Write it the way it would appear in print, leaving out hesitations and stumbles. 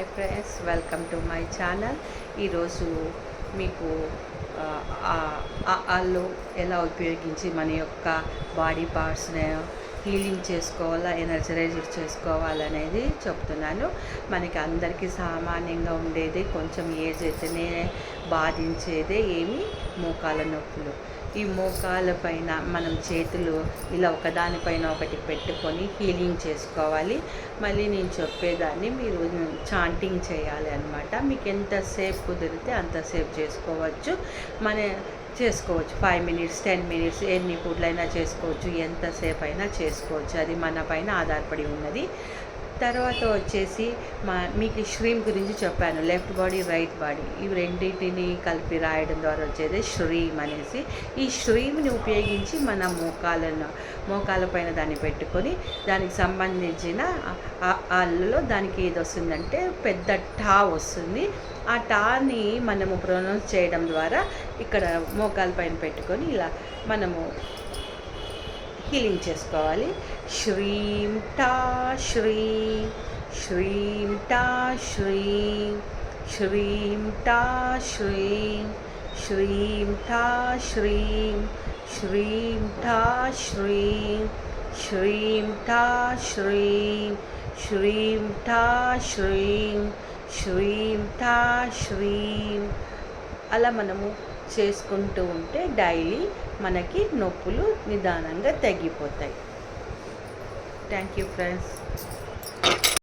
Hi friends, welcome to my channel. ఈరోజు మీకు ఆళ్ళు ఎలా ఉపయోగించి మన యొక్క బాడీ పార్ట్స్ని హీలింగ్ చేసుకోవాలా, ఎనర్జరైజ్ చేసుకోవాలనేది చెప్తున్నాను. మనకి అందరికీ సామాన్యంగా ఉండేది కొంచెం ఏజ్ అయితేనే బాధించేదే మోకాల నొప్పులు. ఈ మోకాల పైన మనం చేతులు ఇలా ఒకదానిపైన ఒకటి పెట్టుకొని హీలింగ్ చేసుకోవాలి. మళ్ళీ నేను చెప్పేదాన్ని మీరు చాంటింగ్ చేయాలి అన్నమాట. మీకు ఎంతసేపు కుదిరితే అంతసేపు చేసుకోవచ్చు. చేసుకోవచ్చు 5 మినిట్స్, 10 మినిట్స్, ఎన్ని పూట్లైనా చేసుకోవచ్చు, ఎంతసేపు అయినా చేసుకోవచ్చు. అది మన పైన ఆధారపడి ఉన్నది. తర్వాత వచ్చేసి మీకు స్ట్రీమ్ గురించి చెప్పాను. లెఫ్ట్ బాడీ, రైట్ బాడీ, ఇవి రెండింటిని కలిపి రాయడం ద్వారా వచ్చేది స్ట్రీమ్ అనేసి. ఈ స్ట్రీమ్ని ఉపయోగించి మన మోకాల పైన దాన్ని పెట్టుకొని దానికి సంబంధించిన అల్లులో దానికి ఏది వస్తుందంటే పెద్ద టా వస్తుంది. ఆ టాని మనము ప్రొనౌన్స్ చేయడం ద్వారా ఇక్కడ మోకాల పైన పెట్టుకొని ఇలా మనము హీలింగ్ చేసుకోవాలి. శ్రీం టా శ్రీం, శ్రీం టా శ్రీం, శ్రీం టా శ్రీం, శ్రీం టా శ్రీం, శ్రీం టా శ్రీం, శ్రీం టా శ్రీం, శ్రీం టా శ్రీం, శ్రీం టా శ్రీం. అలా మనము చేసుకుంటూ ఉంటే డైలీ మనకి నొప్పులు నిదానంగా తగ్గిపోతాయి. Thank you friends.